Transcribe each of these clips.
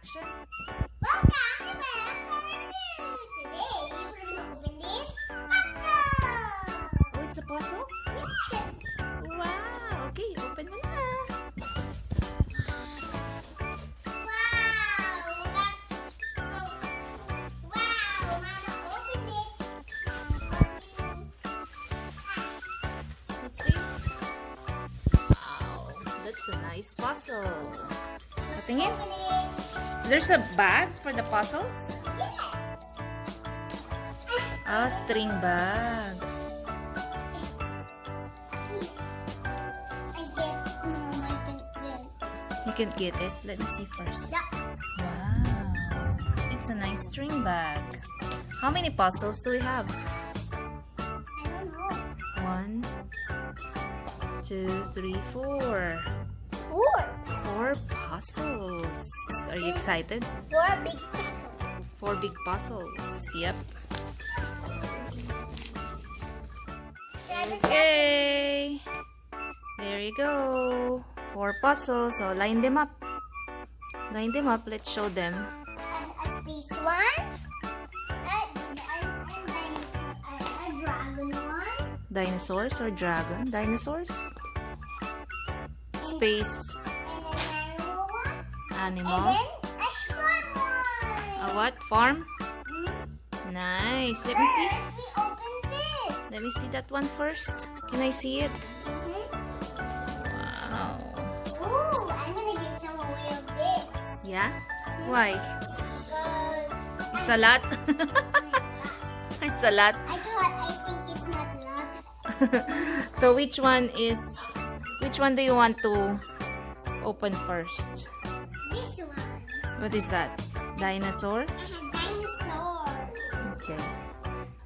action. Welcome to my Star Review! Today, we're gonna open this puzzle! Oh, it's a puzzle? Yes! Wow! Okay, open mo na. Wow! Wow! Mama opened it! Let's see. Wow! That's a nice puzzle. Patingin. Open it! There's a bag for the puzzles? Yes! Ah, string bag. I guess I can get You can get it. Let me see first. that. Wow! It's a nice string bag. How many puzzles do we have? I don't know. 1, 2, 3, 4. 4. 4 puzzles. Are you excited? 4 big puzzles. 4 big puzzles. Yep. Okay. There you go. 4 puzzles. So line them up. Line them up. Let's show them. As this one. A dragon one. Dinosaurs or dragon? Dinosaurs? Space And an animal one. animal. And then a farm one. A what? Farm? Hmm? Nice. Let me see. First, we open this. Let me see that one first. Can I see it? Mhm. Wow. Ooh, I'm gonna give some away of this. Yeah? Why? Because It's a lot. It's a lot. I think it's not a lot. So which one do you want to open first? This one. What is that? Dinosaur? I have dinosaur. Okay.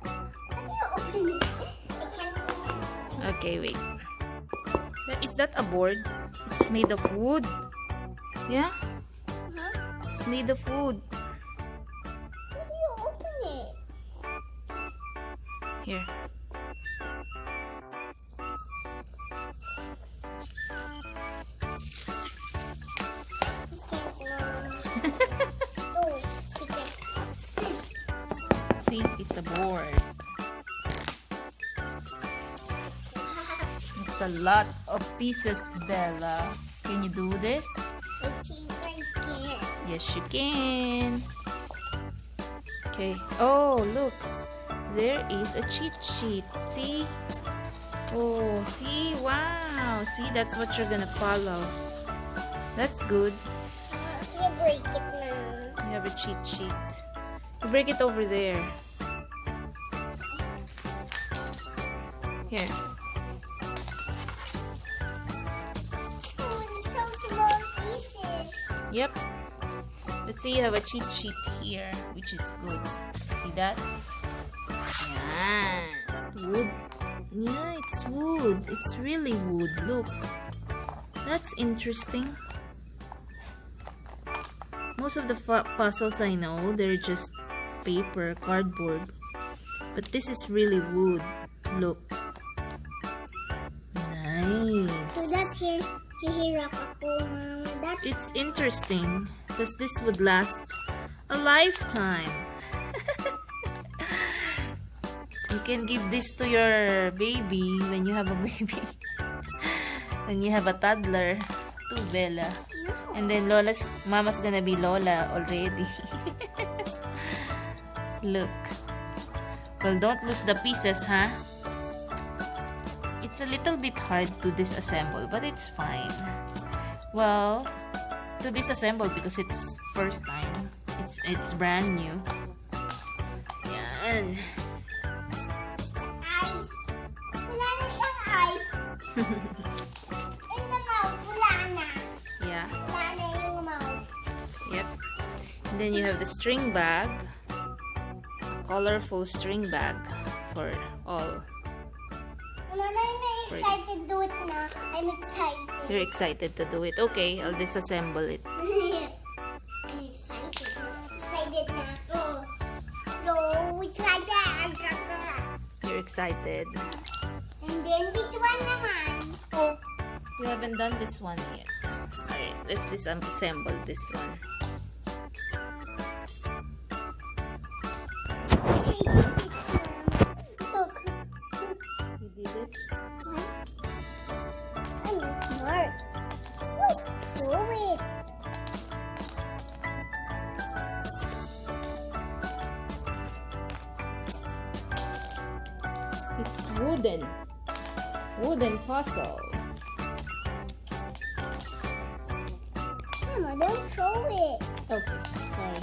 How do you open it? I can't. Okay, wait. Is that a board? It's made of wood. Yeah? Huh? It's made of wood. How do you open it? Here. Oh, chicken. See, it's a board. It's a lot of pieces, Bella. Can you do this? Yes, you can. Okay. Oh, look. There is a cheat sheet. See? Oh, see? Wow. See, that's what you're gonna follow. That's good. You break it now. You have a cheat sheet. You break it over there. Here. Oh, it's so small pieces. Yep. Let's see, you have a cheat sheet here, which is good. See that? Yeah. Wood. Yeah, it's wood. It's really wood. Look. That's interesting. Most of the puzzles I know, they're just paper, cardboard. But this is really wood. Look. Nice. So that's hihirap ako, Mama. That It's interesting because this would last a lifetime. You can give this to your baby when you have a baby. When you have a toddler, to Bella. And then Mama's gonna be Lola already. Look. Well, don't lose the pieces, huh? It's a little bit hard to disassemble, but it's fine. Well, to disassemble because it's first time. It's brand new. Yan. eyes. Wala na siyang eyes. In the mouth, wala na. Yeah. Wala na yung mouth. Yep. And then you have the string bag. Colorful string bag for all. Mama, I'm excited to do it na. I'm excited. You're excited to do it. Okay, I'll disassemble it. I'm excited. Excited na ako. So excited. You're excited. And then this one naman. Oh, you haven't done this one yet. Alright, let's disassemble this one. Look. You did it? I'm smart. Look, throw it. It's wooden puzzle. Mama, don't throw it. Okay, sorry.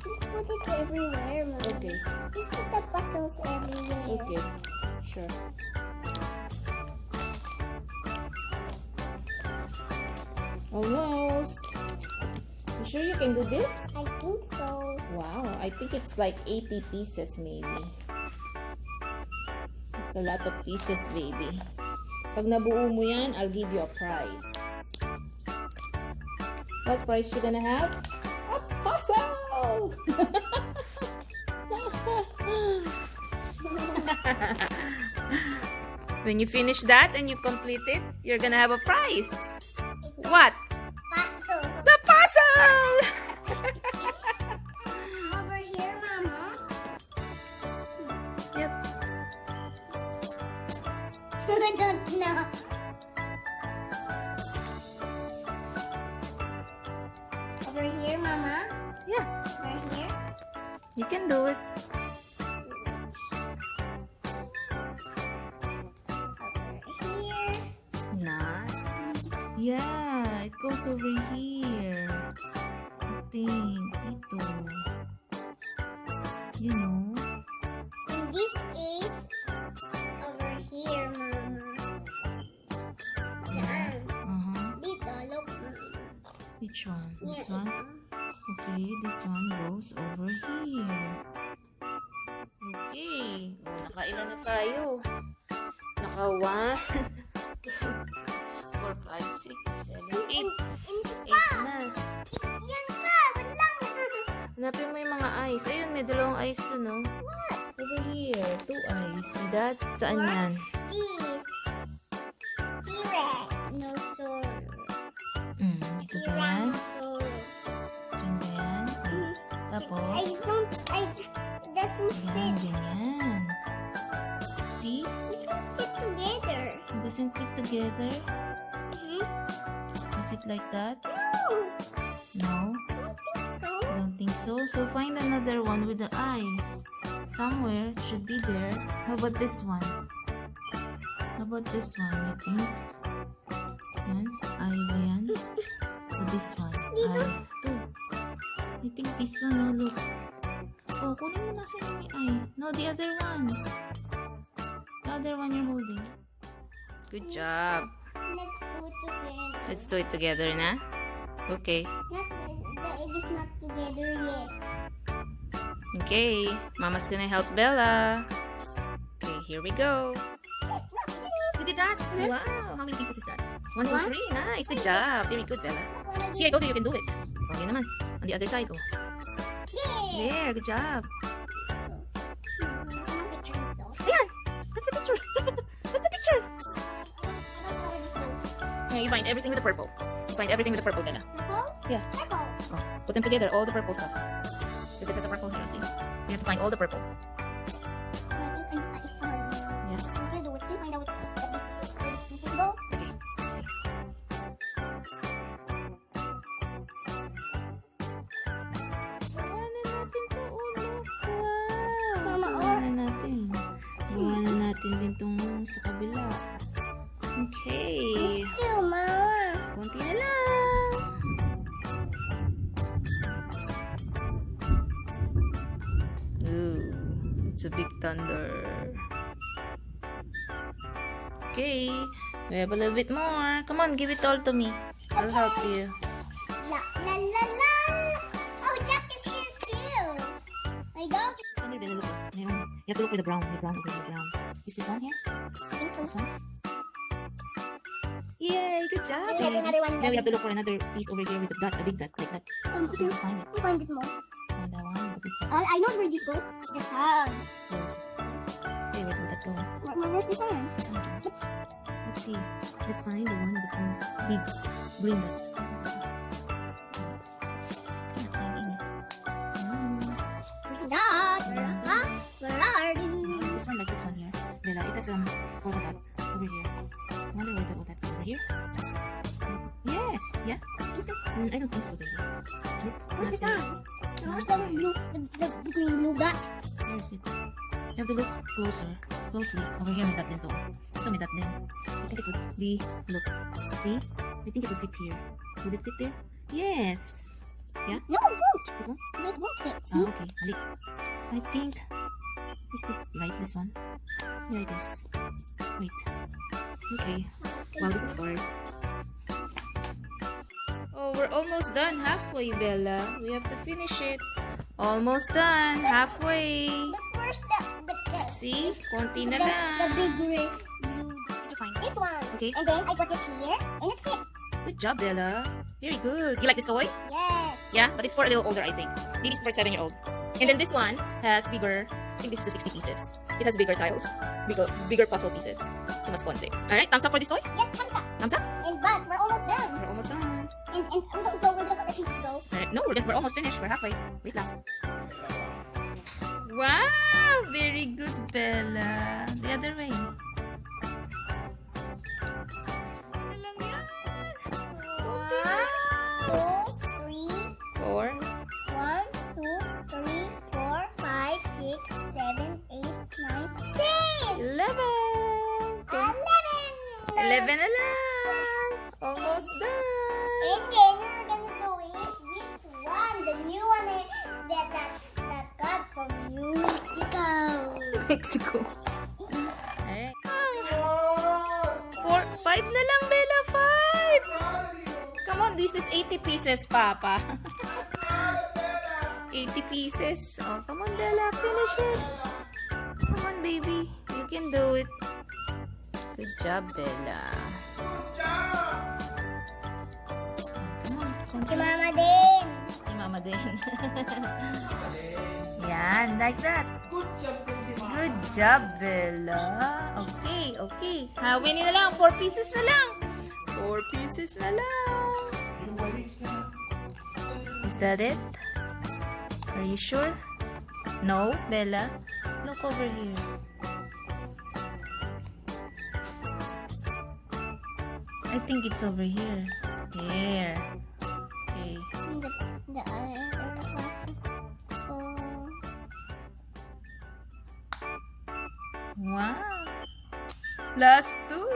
Just put it everywhere, Mama. Okay, Just put the puzzles everywhere. okay, sure. Almost. You sure you can do this? I think so. Wow, I think it's like 80 pieces maybe. It's a lot of pieces, baby. Pag nabuo mo yan, I'll give you a prize. What prize you gonna have? A puzzle! When you finish that and you complete it, you're gonna have a prize. What? Puzzle. The puzzle! Over here, Mama. Yep. I don't know. Over here, Mama. Yeah, Over here. you can do it. Over here. Not. Yeah, it goes over here. I think. Ito. You know. And this is over here, Mama. Diyan. Dito, look, Mama. Which one? Yeah, This one? ito. Okay, this one goes over here. Okay. Oh, nakailan na tayo? Naka 1, 4, 5, 6, 7, 8. 8 na. Yan pa, walang. Hanapin mo yung mga eyes. Ayun, may dalawang eyes to, no? Over here. 2 eyes. See that? Saan What? yan? This. Tyrannosaurus. Dito ba yan? Tyrannosaurus. Diyan ba yan? Tapos, It doesn't yan, fit. ganyan. See? It doesn't fit together. It doesn't fit together. Is it like that? No, No? I don't think so. Don't think so. So find another one with the eye. Somewhere should be there. How about this one? How about this one? You think? Yan? Eye ba yan? Or this one? Dito. Eye. Ito. I think this one. Oh, look. Oh, kunin mo nasa yung may eye. No, the other one. The other one you're holding. Good job. Let's do it together. Let's do it together na. Okay. The egg is not together yet. Okay. Mama's gonna help Bella. Okay, here we go. It's not together. You did that? Wow. How many pieces is that? 1, 2, 3. Nice. Good job. Very good, Bella. See, I told you you can do it. Okay naman. On the other side. Oh. Yeah. There. Good job. Picture ito. Ayan. That's a picture. That's a picture. I don't know where this goes. Okay, you find everything with the purple. You find everything with the purple, Bella. Purple? Yeah. Purple. Oh, put them together. All the purple stuff. Because there's a purple here, see? You have to find all the purple. I think it's hard. Yeah. I'm gonna do it. Can you find out what this pieces go? Okay. Let's see. Gawa na natin to. Oh, look. Wow. Mama, Gawa na natin. Gawa na natin din tong sa kabila. Okay. It's two, Mama. Konti na lang. Ooh, it's a big thunder. Okay, we have a little bit more. Come on, give it all to me. I'll help you. La la la la. Oh, Jack is here too. My dog. Saan yung look? Meron. You have to look for the brown. The brown over the brown. Is this one here? I think so. This one? Yay, good job. We have another one. Now we have to look for another piece over here with the dot, a big dot, like that. Okay. Find it. Find it more. Find that one, the big dot. I know where this goes. The sun. Where is it? Okay, where did that go? Where's the sun? This one. Let's see. Let's find the one with the big green dot. Can't find any. Where's the dot? Huh? some polka dot over here. I wonder where the that over here. Yes, yeah. I don't think so, baby. Nope. Where's the not there. sun? Where's the blue, the green blue dot? Where is it? You have to look closely. Over here, may dot din to. Ito, may dot din. I think it would be, look. See? I think it would fit here. Would it fit there? Yes. Yeah? No, it won't. It won't? No, it won't fit. Ah, See? okay. Mali. I think, is this right, this one? Yeah, it is. Wait. Okay. Wow, this is hard. Oh, we're almost done. Halfway, Bella. We have to finish it. Almost done. Halfway. But where's the See? Konti na the lang. big blue? Did you find This one. Okay. And then I put it here, and it fits. Good job, Bella. Very good. You like this toy? Yes. Yeah, but it's for a little older, I think. Maybe it's for 7-year-old. And then this one has bigger, I think this is the 60 pieces. It has bigger tiles, bigger puzzle pieces. So mas konti. Alright, thumbs up for this toy? Yes, thumbs up. Thumbs up? And but we're almost done. We're almost done. And we don't know where the other pieces go. Alright, no, we're almost finished. We're halfway. Wait lang. Wow! Very good, Bella. The other way. Ano lang yan? 1, 2, 3. 4. 1, 2, 3, 4, 5, 6, 7, 8, 9, 10. 11. 11 na lang. Almost done. And then we're gonna do is this one, the new one that got from New Mexico. Mexico. Alright. 5 na lang, Bella. 5. Come on, this is 80 pieces, Papa. 80 pieces. Oh, come on, Bella. Finish it. Come on, baby. You can do it. Good job, Bella. Come on. Si Mama din. Si Mama din. Yan, like that. Good job din si Mama. Good job, Bella. Okay, okay. How many na lang? 4 pieces na lang. 4 pieces na lang. Is that it? Are you sure? No, Bella? Look over here. I think it's over here. Here. Okay. The other plastic. Wow. Last 2.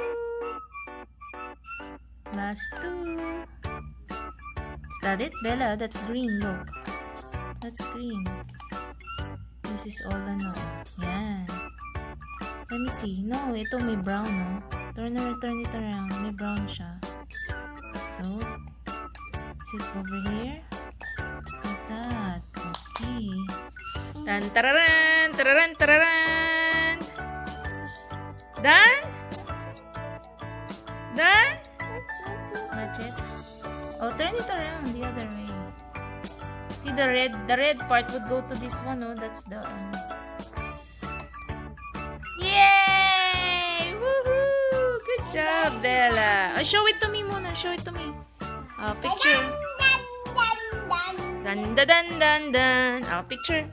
Last 2. Is that it, Bella? That's green, look. That's green. This is all ano. Yan. Let me see. No, ito may brown, no? Turn it around. May brown siya. So, is it over here? Like that. Okay. Tan tararan! Tararan! Tararan! Done? Done? Not yet. Oh, turn it around the other way. See the red part would go to this one, oh, that's the Yay! Woohoo! Good job, Bella. Oh, show it to me muna. Show it to me. Picture. Dun dun dun dun dun. Picture.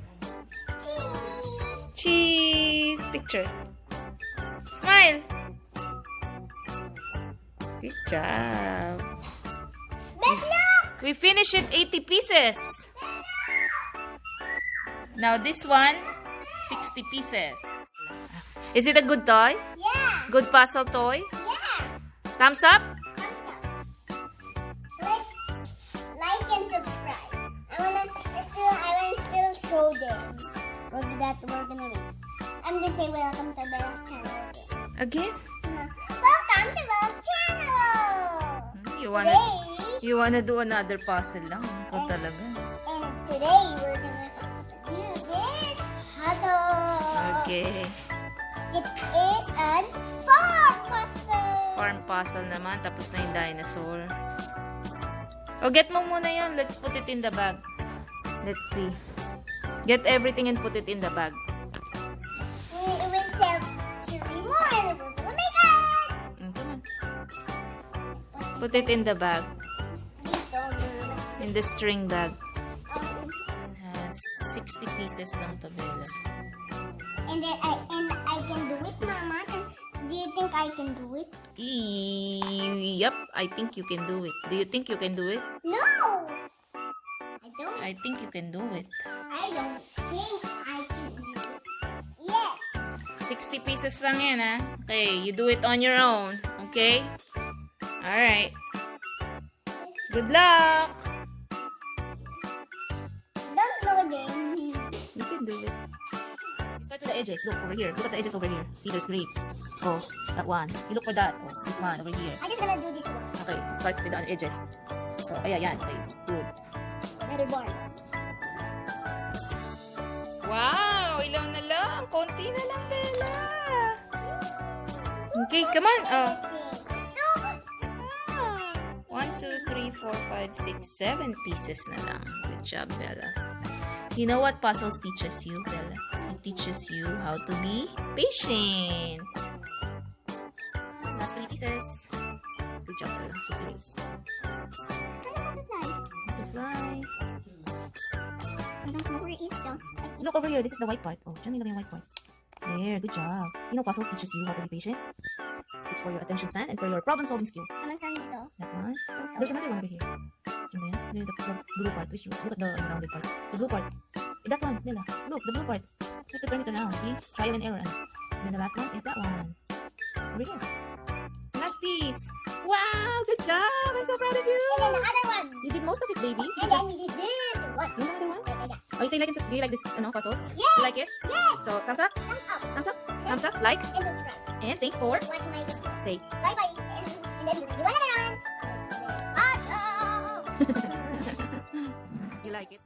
Cheese. Picture. Smile. Good job. We finished it 80 pieces. Now this one, 60 pieces. Is it a good toy? Yeah. Good puzzle toy? Yeah. Thumbs up? Like and subscribe. I wanna still show them that we're gonna make. I'm gonna say welcome to Bella's channel again. Again? Welcome to Bella's channel. You wanna do another puzzle lang? Ikaw talaga. And today we're gonna do this puzzle. Okay. It is a farm puzzle. Farm puzzle naman. Tapos na yung dinosaur. Oh, get mo muna yun. Let's put it in the bag. Let's see. Get everything and put it in the bag. We will sell 3 more and we're gonna make it. Come on. Put it in the bag. Dito, In the string bag. um, It has 60 pieces lang to, Bella. And then I can do it, Mama. Do you think I can do it? Yep, I think you can do it. Do you think you can do it? No! I don't. I think you can do it. I don't think I can do it. Yes! 60 pieces lang yan, ha? Okay, you do it on your own. Okay? Alright. Good luck! Don't know them. You can do it. Start with the edges. Look, over here. Look at the edges over here. See, there's grapes. Oh, that one. You look for that. Oh, this one over here. I'm just gonna do this one. Okay, start with the edges. Oh, ayan, yan. Okay, good. Another bar. Wow! Ilaw na lang. Konti na lang, Bella. Okay, come on. Oh. 1, 2, 3, 4, 5, 6, 7 pieces na lang. Good job, Bella. You know what puzzles teaches you, Bella? It teaches you how to be patient. Last 3 pieces. Good job, Bella. So serious. Butterfly. I don't know where it is though. Look over here. This is the white part. Oh, dyan yung white part. There. Good job. You know puzzles teaches you how to be patient. It's for your attention span and for your problem-solving skills. Ano saan dito? That one. There's another one over here. And then, there's the blue part. Look at the rounded part. The blue part. That one, Bella. Look, the blue part. You have to turn it around. See? Trial and error. And then the last one is that one. Over here. Last piece. Wow! Good job! I'm so proud of you! And then the other one. You did most of it, baby. And then we did this. What? You know the other one? Yeah. Oh, you say like and subscribe. Do you like this puzzles? Yes. You like it? Yes. So, thumbs up? Thumbs up. Thumbs up? Thumbs up? Like? And subscribe. And thanks for... Watch my video. Say. Bye bye. And then you wanna run. Awesome. You like it?